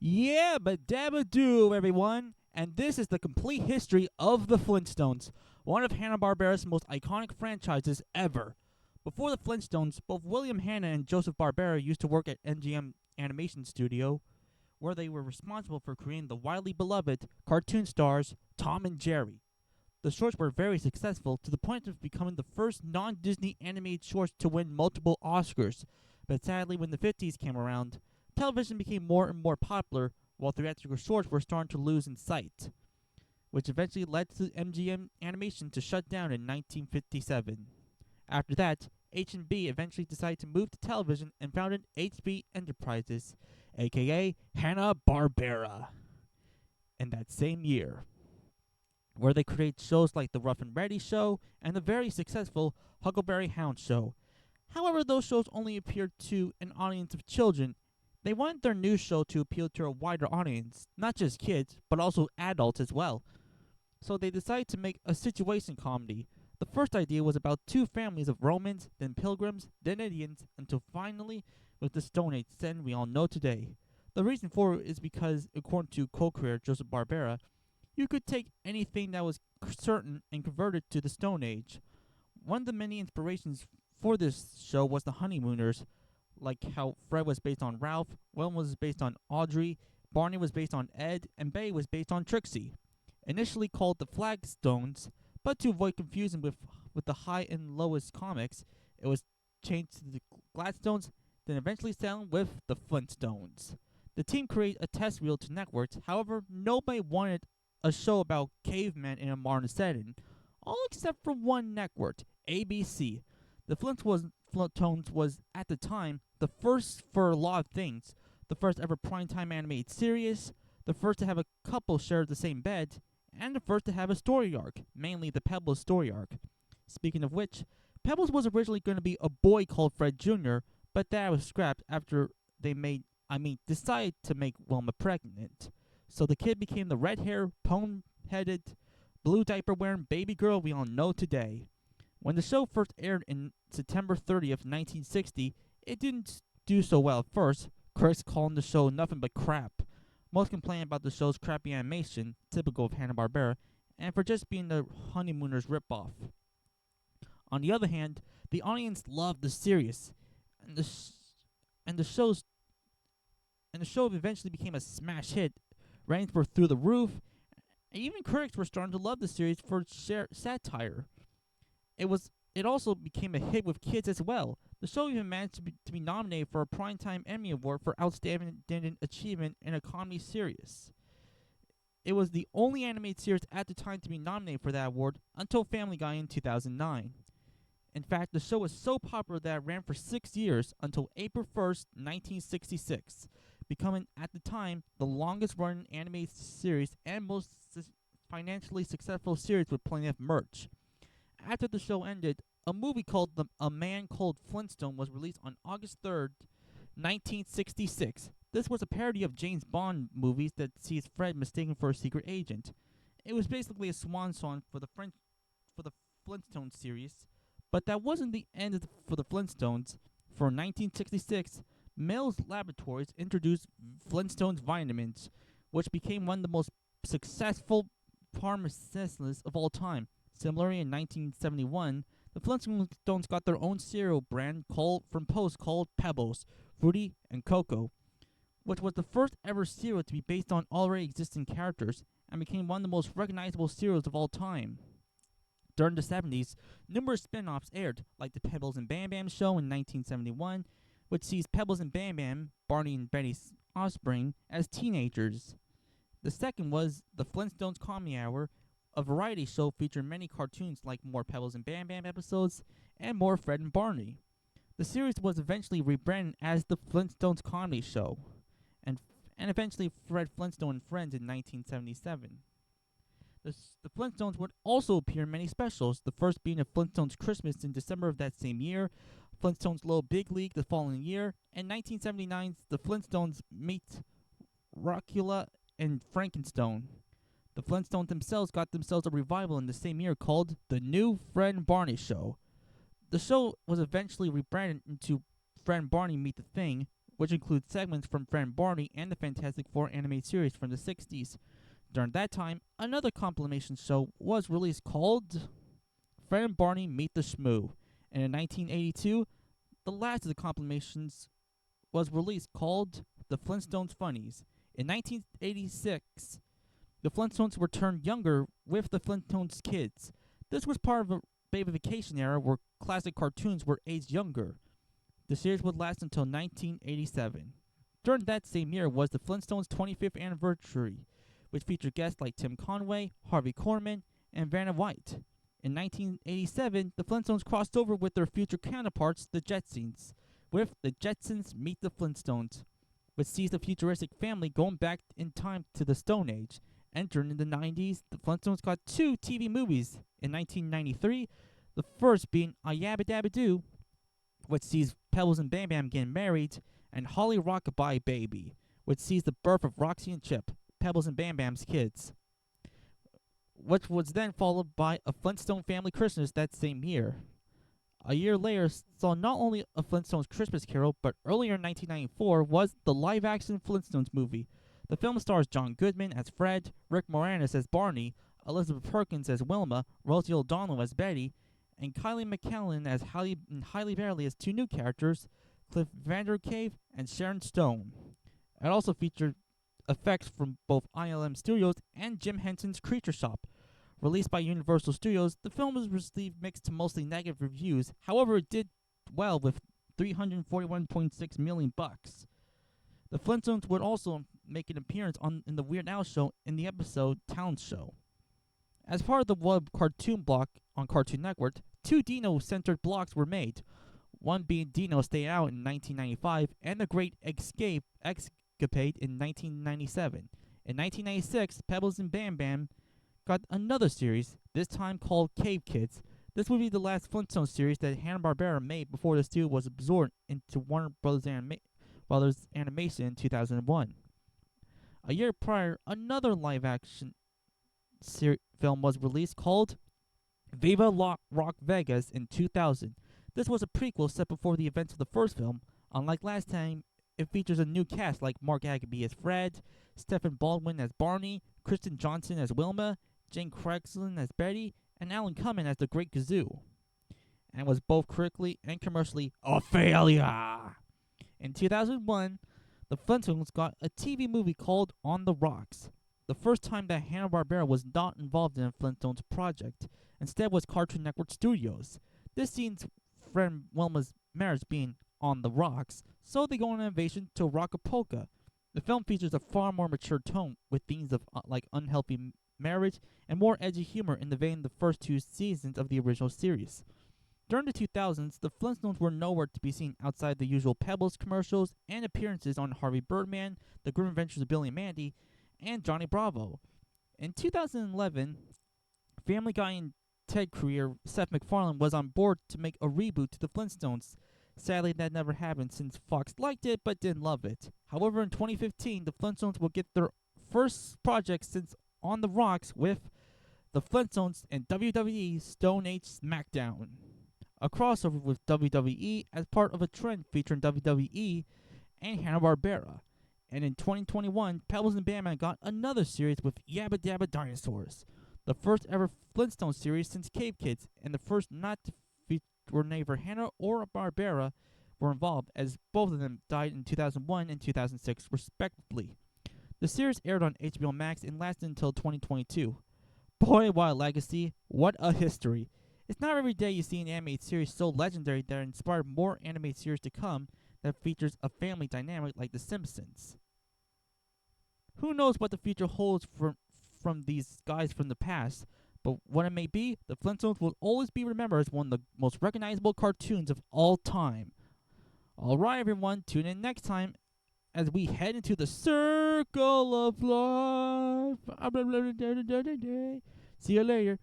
Yeah, but dabba do, everyone. And this is the complete history of the Flintstones, one of Hanna-Barbera's most iconic franchises ever. Before the Flintstones, both William Hanna and Joseph Barbera used to work at MGM Animation Studio, where they were responsible for creating the widely beloved cartoon stars Tom and Jerry. The shorts were very successful to the point of becoming the first non-Disney animated shorts to win multiple Oscars. But sadly, when the 50s came around, television became more and more popular while theatrical shorts were starting to lose in sight, which eventually led to MGM Animation to shut down in 1957. After that, H&B eventually decided to move to television and founded HB Enterprises, aka Hanna-Barbera, in that same year, where they created shows like The Rough and Ready Show and the very successful Huckleberry Hound Show. However, those shows only appealed to an audience of children. They wanted their new show to appeal to a wider audience, not just kids, but also adults as well. So they decided to make a situation comedy. The first idea was about two families of Romans, then Pilgrims, then Indians, until finally with the Stone Age then we all know today. The reason for it is because, according to co-creator Joseph Barbera, you could take anything that was certain and convert it to the Stone Age. One of the many inspirations for this show was the Honeymooners, like how Fred was based on Ralph, Wilma was based on Audrey, Barney was based on Ed, and Bay was based on Trixie. Initially called the Flagstones, but to avoid confusion with the high and lowest comics, it was changed to the Gladstones, then eventually settled with the Flintstones. The team created a test reel to networks, however, nobody wanted a show about cavemen in a modern setting, all except for one network, ABC. The Flintstones was, at the time, the first for a lot of things. The first ever primetime animated series, the first to have a couple share the same bed, and the first to have a story arc, mainly the Pebbles story arc. Speaking of which, Pebbles was originally going to be a boy called Fred Jr., but that was scrapped after they decided to make Wilma pregnant. So the kid became the red-haired, pone-headed, blue diaper-wearing baby girl we all know today. When the show first aired in September 30th, 1960, it didn't do so well at first, critics calling the show nothing but crap. Most complained about the show's crappy animation, typical of Hanna-Barbera, and for just being the Honeymooners ripoff. On the other hand, the audience loved the series, and and the show's and the show eventually became a smash hit. Ratings were through the roof, and even critics were starting to love the series for its satire. It also became a hit with kids as well. The show even managed to be nominated for a Primetime Emmy Award for Outstanding Achievement in a Comedy Series. It was the only animated series at the time to be nominated for that award until Family Guy in 2009. In fact, the show was so popular that it ran for 6 years until April 1st, 1966, becoming at the time the longest running animated series and most financially successful series with plenty of merch. After the show ended, a movie called A Man Called Flintstone was released on August 3rd, 1966. This was a parody of James Bond movies that sees Fred mistaken for a secret agent. It was basically a swan song for the Flintstones series, but that wasn't the end for the Flintstones. For 1966, Mills Laboratories introduced Flintstones vitamins, which became one of the most successful pharmaceuticals of all time. Similarly, in 1971, the Flintstones got their own cereal brand from Post called Pebbles, Fruity, and Cocoa, which was the first ever cereal to be based on already existing characters and became one of the most recognizable cereals of all time. During the 70s, numerous spin-offs aired, like the Pebbles and Bam Bam show in 1971, which sees Pebbles and Bam Bam, Barney and Betty's offspring, as teenagers. The second was the Flintstones Comedy Hour, a variety show featuring many cartoons like more Pebbles and Bam Bam episodes and more Fred and Barney. The series was eventually rebranded as the Flintstones Comedy Show, and eventually Fred Flintstone and Friends in 1977. The Flintstones would also appear in many specials, the first being a Flintstones Christmas in December of that same year, Flintstones Little Big League the following year, and 1979's The Flintstones Meet Rockula and Frankenstone. The Flintstones themselves got themselves a revival in the same year called The New Fred and Barney Show. The show was eventually rebranded into Fred and Barney Meet the Thing, which includes segments from Friend Barney and the Fantastic Four animated series from the 60s. During that time, another compilation show was released called Friend Barney Meet the Shmoo. And in 1982, the last of the compilations was released called The Flintstones Funnies. In 1986, the Flintstones were turned younger with the Flintstones Kids. This was part of a babyfication era where classic cartoons were aged younger. The series would last until 1987. During that same year was the Flintstones' 25th anniversary, which featured guests like Tim Conway, Harvey Korman, and Vanna White. In 1987, the Flintstones crossed over with their future counterparts, the Jetsons, with The Jetsons Meet the Flintstones, which sees the futuristic family going back in time to the Stone Age. Entering in the 90s, the Flintstones got 2 TV movies. In 1993, the first being A Yabba Dabba Doo, which sees Pebbles and Bam Bam getting married, and Holly Rockabye Baby, which sees the birth of Roxy and Chip, Pebbles and Bam Bam's kids, which was then followed by A Flintstone Family Christmas that same year. A year later saw not only A Flintstones Christmas Carol, but earlier in 1994 was the live-action Flintstones movie. The film stars John Goodman as Fred, Rick Moranis as Barney, Elizabeth Perkins as Wilma, Rosie O'Donnell as Betty, and Kylie McCallum as Halle Bailey as 2 new characters, Cliff Vandercave and Sharon Stone. It also featured effects from both ILM Studios and Jim Henson's Creature Shop. Released by Universal Studios, the film was received mixed to mostly negative reviews. However, it did well with $341.6 million. The Flintstones would also make an appearance in the Weird Al show in the episode Talent Show. As part of the web cartoon block on Cartoon Network, 2 Dino-centered blocks were made, one being Dino Stay Out in 1995 and The Great Escapade in 1997. In 1996, Pebbles and Bam Bam got another series, this time called Cave Kids. This would be the last Flintstones series that Hanna-Barbera made before the studio was absorbed into Warner Brothers Animation in 2001. A year prior, another live-action film was released called Viva Rock Vegas in 2000. This was a prequel set before the events of the first film. Unlike last time, it features a new cast like Mark Agaby as Fred, Stephen Baldwin as Barney, Kristen Johnson as Wilma, Jane Craigslin as Betty, and Alan Cumming as the Great Gazoo, and was both critically and commercially a failure. In 2001, the Flintstones got a TV movie called On the Rocks, the first time that Hanna-Barbera was not involved in a Flintstones project. Instead was Cartoon Network Studios. This sees friend Wilma's marriage being on the rocks, so they go on an invasion to Rockapolka. The film features a far more mature tone with themes of like unhealthy marriage and more edgy humor in the vein of the first 2 seasons of the original series. During the 2000s, the Flintstones were nowhere to be seen outside the usual Pebbles commercials and appearances on Harvey Birdman, The Grim Adventures of Billy and Mandy, and Johnny Bravo. In 2011, Family Guy and Ted creator Seth MacFarlane was on board to make a reboot to the Flintstones. Sadly, that never happened since Fox liked it but didn't love it. However, in 2015, the Flintstones will get their first project since On the Rocks with the Flintstones and WWE Stone Age SmackDown, a crossover with WWE as part of a trend featuring WWE and Hanna-Barbera. And in 2021, Pebbles and Bam Bam got another series with Yabba Dabba Dinosaurs, the first ever Flintstone series since Cave Kids, and the first not to feature where neither Hanna or Barbera were involved, as both of them died in 2001 and 2006 respectively. The series aired on HBO Max and lasted until 2022. Boy, what a legacy, what a history. It's not every day you see an animated series so legendary that inspired more animated series to come that features a family dynamic like The Simpsons. Who knows what the future holds from these guys from the past, but what it may be, the Flintstones will always be remembered as one of the most recognizable cartoons of all time. Alright everyone, tune in next time as we head into the circle of life. See you later.